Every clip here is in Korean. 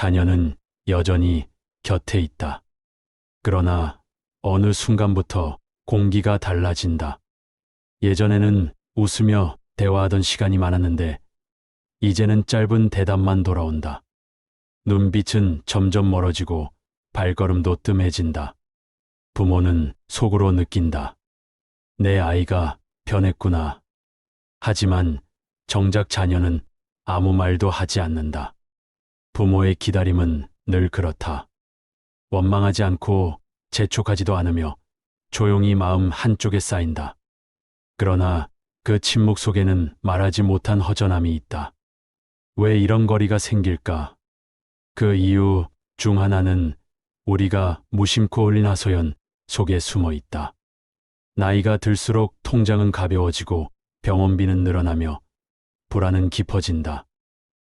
자녀는 여전히 곁에 있다. 그러나 어느 순간부터 공기가 달라진다. 예전에는 웃으며 대화하던 시간이 많았는데 이제는 짧은 대답만 돌아온다. 눈빛은 점점 멀어지고 발걸음도 뜸해진다. 부모는 속으로 느낀다. 내 아이가 변했구나. 하지만 정작 자녀는 아무 말도 하지 않는다. 부모의 기다림은 늘 그렇다. 원망하지 않고 재촉하지도 않으며 조용히 마음 한쪽에 쌓인다. 그러나 그 침묵 속에는 말하지 못한 허전함이 있다. 왜 이런 거리가 생길까? 그 이유 중 하나는 우리가 무심코 올린 하소연 속에 숨어 있다. 나이가 들수록 통장은 가벼워지고 병원비는 늘어나며 불안은 깊어진다.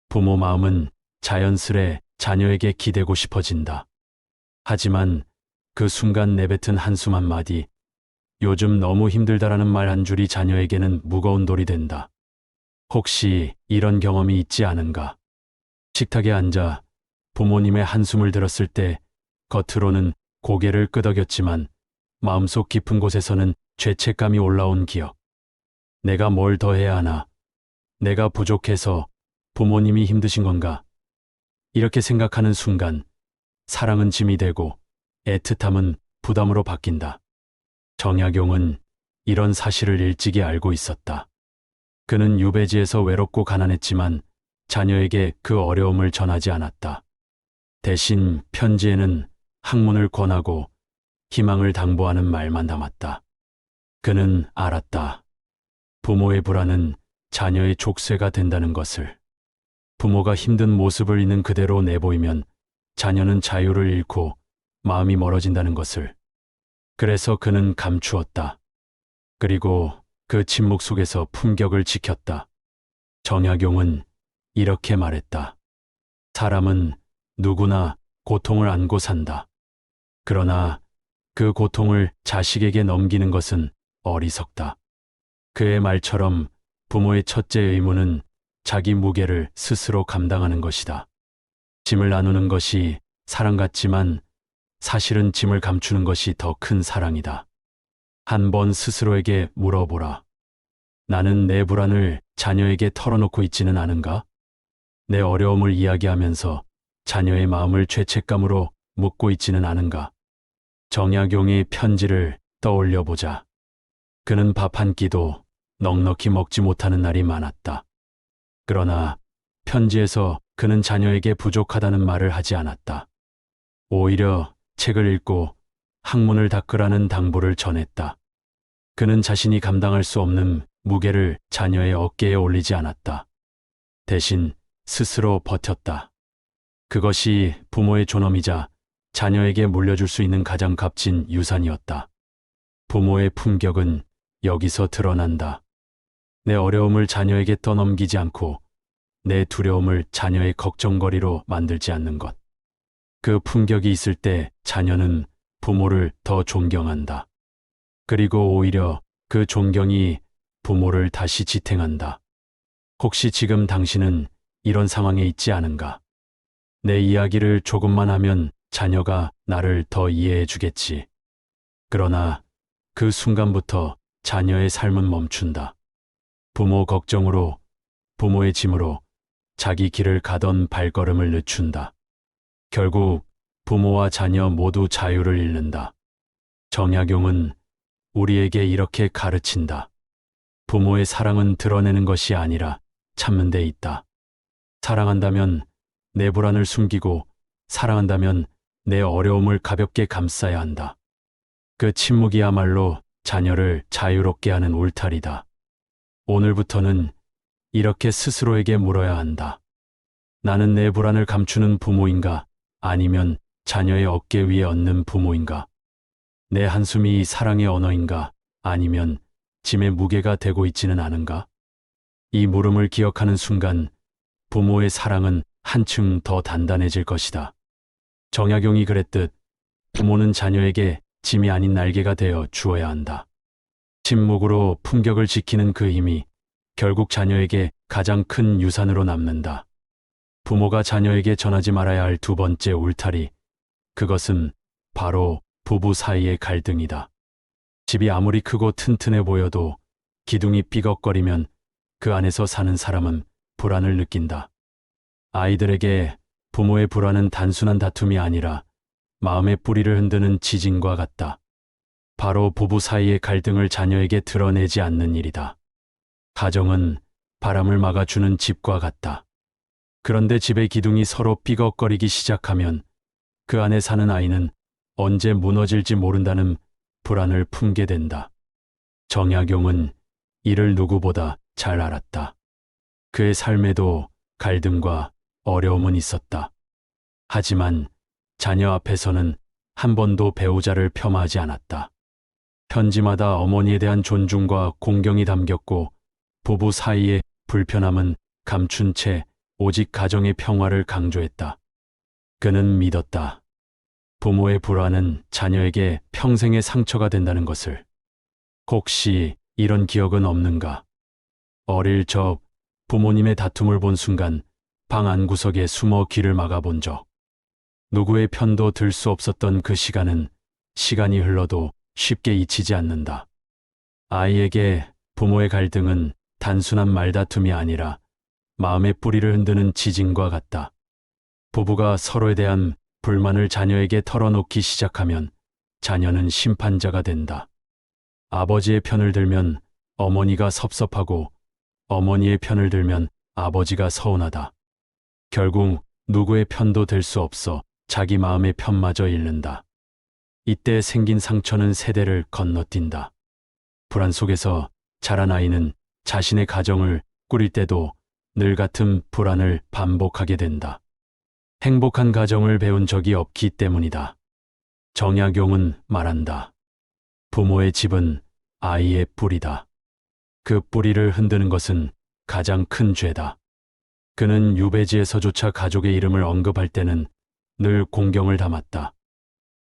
부모 마음은 자연스레 자녀에게 기대고 싶어진다. 하지만 그 순간 내뱉은 한숨 한마디, 요즘 너무 힘들다라는 말 한 줄이 자녀에게는 무거운 돌이 된다. 혹시 이런 경험이 있지 않은가? 식탁에 앉아 부모님의 한숨을 들었을 때 겉으로는 고개를 끄덕였지만 마음속 깊은 곳에서는 죄책감이 올라온 기억. 내가 뭘 더 해야 하나? 내가 부족해서 부모님이 힘드신 건가? 이렇게 생각하는 순간 사랑은 짐이 되고 애틋함은 부담으로 바뀐다. 정약용은 이런 사실을 일찍이 알고 있었다. 그는 유배지에서 외롭고 가난했지만 자녀에게 그 어려움을 전하지 않았다. 대신 편지에는 학문을 권하고 희망을 당부하는 말만 담았다. 그는 알았다. 부모의 불안은 자녀의 족쇄가 된다는 것을. 부모가 힘든 모습을 있는 그대로 내보이면 자녀는 자유를 잃고 마음이 멀어진다는 것을. 그래서 그는 감추었다. 그리고 그 침묵 속에서 품격을 지켰다. 정약용은 이렇게 말했다. 사람은 누구나 고통을 안고 산다. 그러나 그 고통을 자식에게 넘기는 것은 어리석다. 그의 말처럼 부모의 첫째 의무는 자기 무게를 스스로 감당하는 것이다. 짐을 나누는 것이 사랑 같지만 사실은 짐을 감추는 것이 더 큰 사랑이다. 한번 스스로에게 물어보라. 나는 내 불안을 자녀에게 털어놓고 있지는 않은가? 내 어려움을 이야기하면서 자녀의 마음을 죄책감으로 묻고 있지는 않은가? 정약용의 편지를 떠올려 보자. 그는 밥 한 끼도 넉넉히 먹지 못하는 날이 많았다. 그러나 편지에서 그는 자녀에게 부족하다는 말을 하지 않았다. 오히려 책을 읽고 학문을 닦으라는 당부를 전했다. 그는 자신이 감당할 수 없는 무게를 자녀의 어깨에 올리지 않았다. 대신 스스로 버텼다. 그것이 부모의 존엄이자 자녀에게 물려줄 수 있는 가장 값진 유산이었다. 부모의 품격은 여기서 드러난다. 내 어려움을 자녀에게 떠넘기지 않고 내 두려움을 자녀의 걱정거리로 만들지 않는 것. 그 품격이 있을 때 자녀는 부모를 더 존경한다. 그리고 오히려 그 존경이 부모를 다시 지탱한다. 혹시 지금 당신은 이런 상황에 있지 않은가? 내 이야기를 조금만 하면 자녀가 나를 더 이해해 주겠지. 그러나 그 순간부터 자녀의 삶은 멈춘다. 부모 걱정으로, 부모의 짐으로 자기 길을 가던 발걸음을 늦춘다. 결국 부모와 자녀 모두 자유를 잃는다. 정약용은 우리에게 이렇게 가르친다. 부모의 사랑은 드러내는 것이 아니라 참는 데 있다. 사랑한다면 내 불안을 숨기고 사랑한다면 내 어려움을 가볍게 감싸야 한다. 그 침묵이야말로 자녀를 자유롭게 하는 울타리다. 오늘부터는 이렇게 스스로에게 물어야 한다. 나는 내 불안을 감추는 부모인가? 아니면 자녀의 어깨 위에 얹는 부모인가? 내 한숨이 사랑의 언어인가? 아니면 짐의 무게가 되고 있지는 않은가? 이 물음을 기억하는 순간 부모의 사랑은 한층 더 단단해질 것이다. 정약용이 그랬듯 부모는 자녀에게 짐이 아닌 날개가 되어 주어야 한다. 침묵으로 품격을 지키는 그 힘이 결국 자녀에게 가장 큰 유산으로 남는다. 부모가 자녀에게 전하지 말아야 할 두 번째 울타리, 그것은 바로 부부 사이의 갈등이다. 집이 아무리 크고 튼튼해 보여도 기둥이 삐걱거리면 그 안에서 사는 사람은 불안을 느낀다. 아이들에게 부모의 불안은 단순한 다툼이 아니라 마음의 뿌리를 흔드는 지진과 같다. 바로 부부 사이의 갈등을 자녀에게 드러내지 않는 일이다. 가정은 바람을 막아주는 집과 같다. 그런데 집의 기둥이 서로 삐걱거리기 시작하면 그 안에 사는 아이는 언제 무너질지 모른다는 불안을 품게 된다. 정약용은 이를 누구보다 잘 알았다. 그의 삶에도 갈등과 어려움은 있었다. 하지만 자녀 앞에서는 한 번도 배우자를 폄하하지 않았다. 편지마다 어머니에 대한 존중과 공경이 담겼고 부부 사이의 불편함은 감춘 채 오직 가정의 평화를 강조했다. 그는 믿었다. 부모의 불안은 자녀에게 평생의 상처가 된다는 것을. 혹시 이런 기억은 없는가? 어릴 적 부모님의 다툼을 본 순간 방 안구석에 숨어 귀를 막아본 적. 누구의 편도 들 수 없었던 그 시간은 시간이 흘러도 쉽게 잊히지 않는다. 아이에게 부모의 갈등은 단순한 말다툼이 아니라 마음의 뿌리를 흔드는 지진과 같다. 부부가 서로에 대한 불만을 자녀에게 털어놓기 시작하면 자녀는 심판자가 된다. 아버지의 편을 들면 어머니가 섭섭하고 어머니의 편을 들면 아버지가 서운하다. 결국 누구의 편도 될 수 없어 자기 마음의 편마저 잃는다. 이때 생긴 상처는 세대를 건너뛴다. 불안 속에서 자란 아이는 자신의 가정을 꾸릴 때도 늘 같은 불안을 반복하게 된다. 행복한 가정을 배운 적이 없기 때문이다. 정약용은 말한다. 부모의 집은 아이의 뿌리다. 그 뿌리를 흔드는 것은 가장 큰 죄다. 그는 유배지에서조차 가족의 이름을 언급할 때는 늘 공경을 담았다.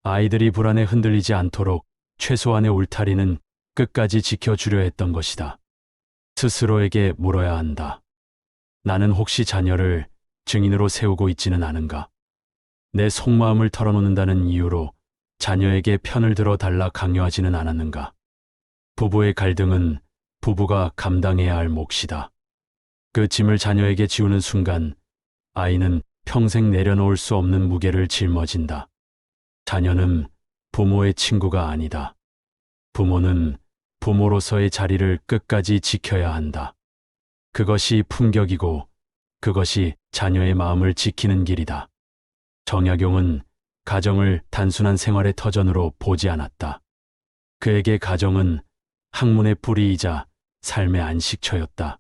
아이들이 불안에 흔들리지 않도록 최소한의 울타리는 끝까지 지켜주려 했던 것이다. 스스로에게 물어야 한다. 나는 혹시 자녀를 증인으로 세우고 있지는 않은가? 내 속마음을 털어놓는다는 이유로 자녀에게 편을 들어 달라 강요하지는 않았는가? 부부의 갈등은 부부가 감당해야 할 몫이다. 그 짐을 자녀에게 지우는 순간 아이는 평생 내려놓을 수 없는 무게를 짊어진다. 자녀는 부모의 친구가 아니다. 부모는 부모로서의 자리를 끝까지 지켜야 한다. 그것이 품격이고 그것이 자녀의 마음을 지키는 길이다. 정약용은 가정을 단순한 생활의 터전으로 보지 않았다. 그에게 가정은 학문의 뿌리이자 삶의 안식처였다.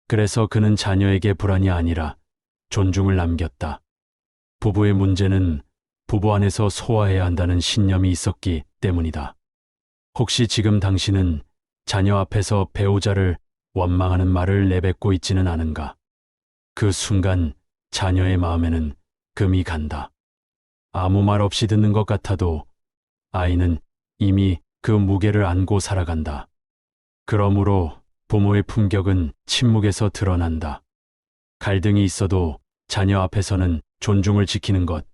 그래서 그는 자녀에게 불안이 아니라 존중을 남겼다. 부부의 문제는 부부 안에서 소화해야 한다는 신념이 있었기 때문이다. 혹시 지금 당신은 자녀 앞에서 배우자를 원망하는 말을 내뱉고 있지는 않은가? 그 순간 자녀의 마음에는 금이 간다. 아무 말 없이 듣는 것 같아도 아이는 이미 그 무게를 안고 살아간다. 그러므로 부모의 품격은 침묵에서 드러난다. 갈등이 있어도 자녀 앞에서는 존중을 지키는 것,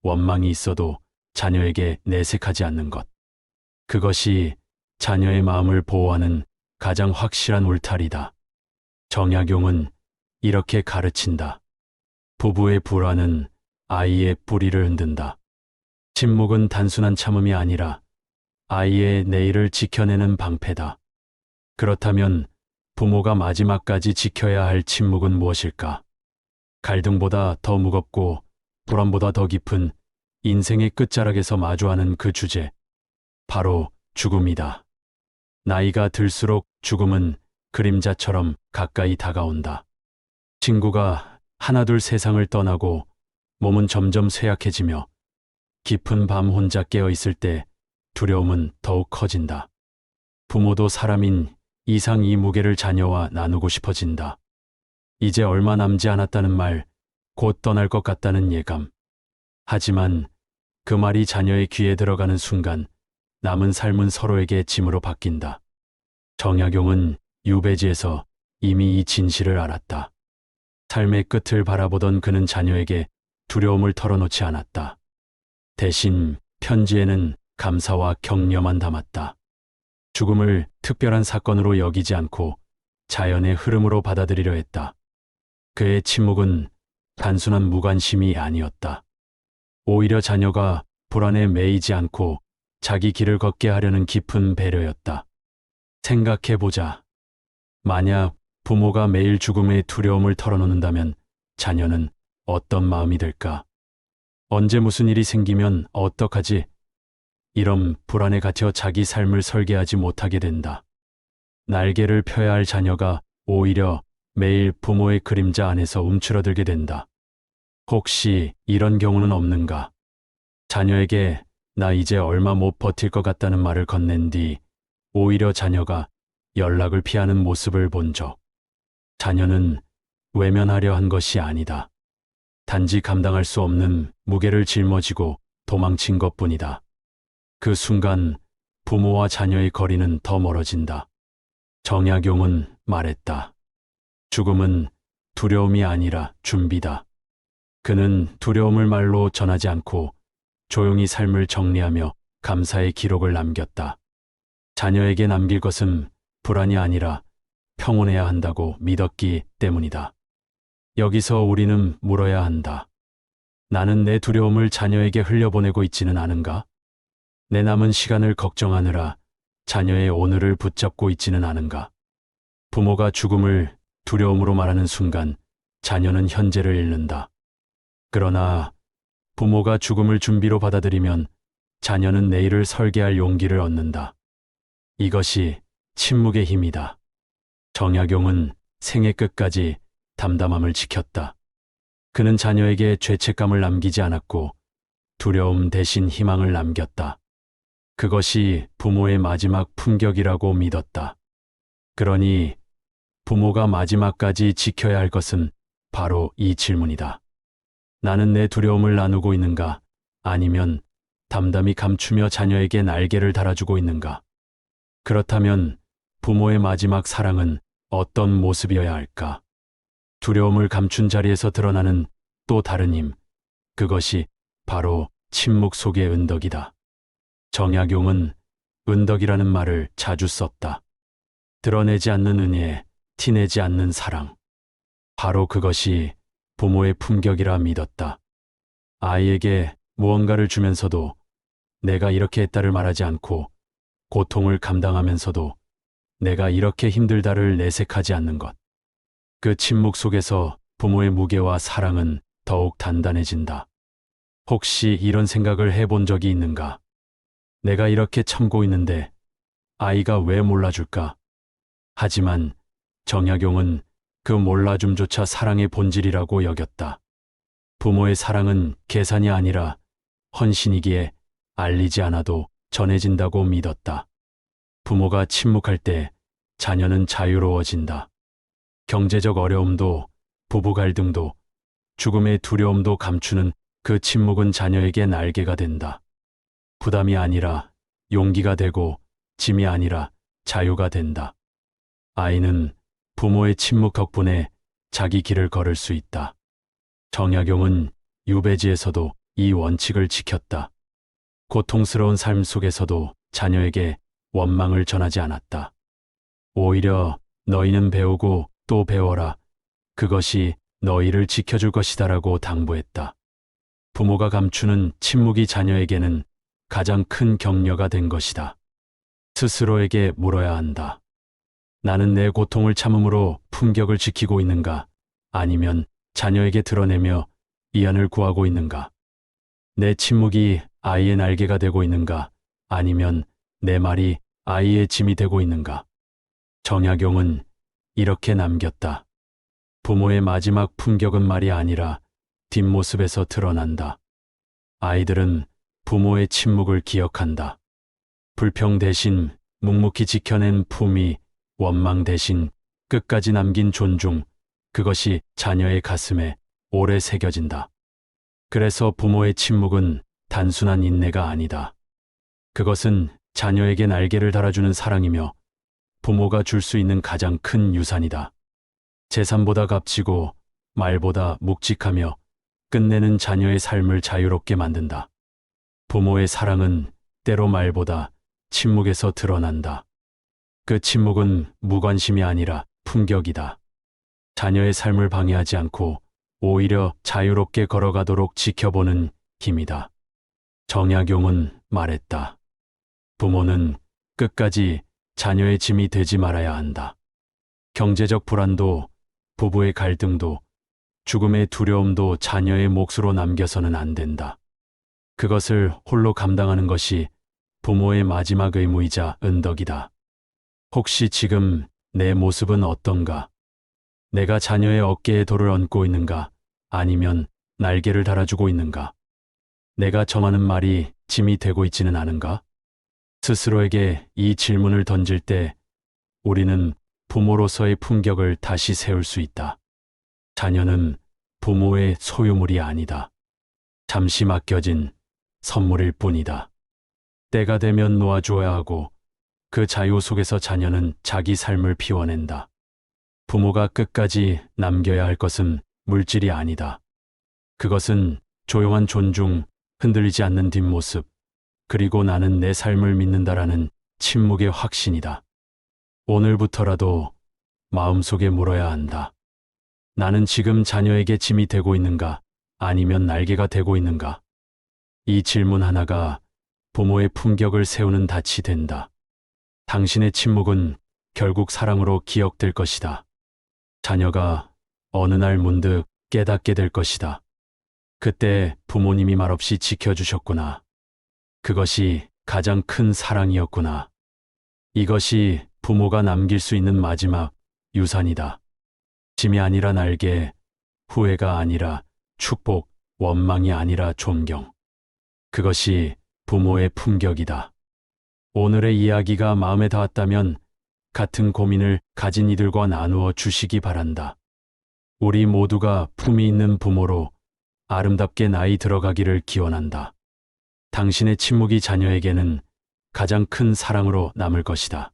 원망이 있어도 자녀에게 내색하지 않는 것. 그것이 자녀의 마음을 보호하는 가장 확실한 울타리다. 정약용은 이렇게 가르친다. 부부의 불안은 아이의 뿌리를 흔든다. 침묵은 단순한 참음이 아니라 아이의 내일을 지켜내는 방패다. 그렇다면 부모가 마지막까지 지켜야 할 침묵은 무엇일까? 갈등보다 더 무겁고 불안보다 더 깊은 인생의 끝자락에서 마주하는 그 주제, 바로 죽음이다. 나이가 들수록 죽음은 그림자처럼 가까이 다가온다. 친구가 하나둘 세상을 떠나고 몸은 점점 쇠약해지며 깊은 밤 혼자 깨어 있을 때 두려움은 더욱 커진다. 부모도 사람인 이상 이 무게를 자녀와 나누고 싶어진다. 이제 얼마 남지 않았다는 말, 곧 떠날 것 같다는 예감. 하지만 그 말이 자녀의 귀에 들어가는 순간 남은 삶은 서로에게 짐으로 바뀐다. 정약용은 유배지에서 이미 이 진실을 알았다. 삶의 끝을 바라보던 그는 자녀에게 두려움을 털어놓지 않았다. 대신 편지에는 감사와 격려만 담았다. 죽음을 특별한 사건으로 여기지 않고 자연의 흐름으로 받아들이려 했다. 그의 침묵은 단순한 무관심이 아니었다. 오히려 자녀가 불안에 매이지 않고 자기 길을 걷게 하려는 깊은 배려였다. 생각해보자. 만약 부모가 매일 죽음의 두려움을 털어놓는다면 자녀는 어떤 마음이 들까? 언제 무슨 일이 생기면 어떡하지? 이런 불안에 갇혀 자기 삶을 설계하지 못하게 된다. 날개를 펴야 할 자녀가 오히려 매일 부모의 그림자 안에서 움츠러들게 된다. 혹시 이런 경우는 없는가? 자녀에게 나 이제 얼마 못 버틸 것 같다는 말을 건넨 뒤 오히려 자녀가 연락을 피하는 모습을 본 적. 자녀는 외면하려 한 것이 아니다. 단지 감당할 수 없는 무게를 짊어지고 도망친 것뿐이다. 그 순간 부모와 자녀의 거리는 더 멀어진다. 정약용은 말했다. 죽음은 두려움이 아니라 준비다. 그는 두려움을 말로 전하지 않고 조용히 삶을 정리하며 감사의 기록을 남겼다. 자녀에게 남길 것은 불안이 아니라 평온해야 한다고 믿었기 때문이다. 여기서 우리는 물어야 한다. 나는 내 두려움을 자녀에게 흘려보내고 있지는 않은가? 내 남은 시간을 걱정하느라 자녀의 오늘을 붙잡고 있지는 않은가? 부모가 죽음을 두려움으로 말하는 순간 자녀는 현재를 잃는다. 그러나 부모가 죽음을 준비로 받아들이면 자녀는 내일을 설계할 용기를 얻는다. 이것이 침묵의 힘이다. 정약용은 생애 끝까지 담담함을 지켰다. 그는 자녀에게 죄책감을 남기지 않았고 두려움 대신 희망을 남겼다. 그것이 부모의 마지막 품격이라고 믿었다. 그러니 부모가 마지막까지 지켜야 할 것은 바로 이 질문이다. 나는 내 두려움을 나누고 있는가? 아니면 담담히 감추며 자녀에게 날개를 달아주고 있는가? 그렇다면 부모의 마지막 사랑은 어떤 모습이어야 할까? 두려움을 감춘 자리에서 드러나는 또 다른 힘, 그것이 바로 침묵 속의 은덕이다. 정약용은 은덕이라는 말을 자주 썼다. 드러내지 않는 은혜, 티내지 않는 사랑. 바로 그것이 부모의 품격이라 믿었다. 아이에게 무언가를 주면서도 내가 이렇게 했다를 말하지 않고 고통을 감당하면서도 내가 이렇게 힘들다를 내색하지 않는 것. 그 침묵 속에서 부모의 무게와 사랑은 더욱 단단해진다. 혹시 이런 생각을 해본 적이 있는가? 내가 이렇게 참고 있는데 아이가 왜 몰라줄까? 하지만 정약용은 그 몰라줌조차 사랑의 본질이라고 여겼다. 부모의 사랑은 계산이 아니라 헌신이기에 알리지 않아도 전해진다고 믿었다. 부모가 침묵할 때 자녀는 자유로워진다. 경제적 어려움도, 부부 갈등도, 죽음의 두려움도 감추는 그 침묵은 자녀에게 날개가 된다. 부담이 아니라 용기가 되고 짐이 아니라 자유가 된다. 아이는 부모의 침묵 덕분에 자기 길을 걸을 수 있다. 정약용은 유배지에서도 이 원칙을 지켰다. 고통스러운 삶 속에서도 자녀에게 원망을 전하지 않았다. 오히려 너희는 배우고 또 배워라. 그것이 너희를 지켜줄 것이다라고 당부했다. 부모가 감추는 침묵이 자녀에게는 가장 큰 격려가 된 것이다. 스스로에게 물어야 한다. 나는 내 고통을 참음으로 품격을 지키고 있는가? 아니면 자녀에게 드러내며 이안을 구하고 있는가? 내 침묵이 아이의 날개가 되고 있는가? 아니면 내 말이 아이의 짐이 되고 있는가? 정약용은 이렇게 남겼다. 부모의 마지막 품격은 말이 아니라 뒷모습에서 드러난다. 아이들은 부모의 침묵을 기억한다. 불평 대신 묵묵히 지켜낸 품위, 원망 대신 끝까지 남긴 존중, 그것이 자녀의 가슴에 오래 새겨진다. 그래서 부모의 침묵은 단순한 인내가 아니다. 그것은 자녀에게 날개를 달아주는 사랑이며 부모가 줄 수 있는 가장 큰 유산이다. 재산보다 값지고 말보다 묵직하며 끝내는 자녀의 삶을 자유롭게 만든다. 부모의 사랑은 때로 말보다 침묵에서 드러난다. 그 침묵은 무관심이 아니라 품격이다. 자녀의 삶을 방해하지 않고 오히려 자유롭게 걸어가도록 지켜보는 힘이다. 정약용은 말했다. 부모는 끝까지 자녀의 짐이 되지 말아야 한다. 경제적 불안도, 부부의 갈등도, 죽음의 두려움도 자녀의 몫으로 남겨서는 안 된다. 그것을 홀로 감당하는 것이 부모의 마지막 의무이자 은덕이다. 혹시 지금 내 모습은 어떤가? 내가 자녀의 어깨에 돌을 얹고 있는가? 아니면 날개를 달아주고 있는가? 내가 정하는 말이 짐이 되고 있지는 않은가? 스스로에게 이 질문을 던질 때 우리는 부모로서의 품격을 다시 세울 수 있다. 자녀는 부모의 소유물이 아니다. 잠시 맡겨진 선물일 뿐이다. 때가 되면 놓아주어야 하고 그 자유 속에서 자녀는 자기 삶을 피워낸다. 부모가 끝까지 남겨야 할 것은 물질이 아니다. 그것은 조용한 존중, 흔들리지 않는 뒷모습, 그리고 나는 내 삶을 믿는다라는 침묵의 확신이다. 오늘부터라도 마음속에 물어야 한다. 나는 지금 자녀에게 짐이 되고 있는가? 아니면 날개가 되고 있는가? 이 질문 하나가 부모의 품격을 세우는 닻이 된다. 당신의 침묵은 결국 사랑으로 기억될 것이다. 자녀가 어느 날 문득 깨닫게 될 것이다. 그때 부모님이 말없이 지켜주셨구나. 그것이 가장 큰 사랑이었구나. 이것이 부모가 남길 수 있는 마지막 유산이다. 짐이 아니라 날개, 후회가 아니라 축복, 원망이 아니라 존경. 그것이 부모의 품격이다. 오늘의 이야기가 마음에 닿았다면 같은 고민을 가진 이들과 나누어 주시기 바란다. 우리 모두가 품이 있는 부모로 아름답게 나이 들어가기를 기원한다. 당신의 침묵이 자녀에게는 가장 큰 사랑으로 남을 것이다.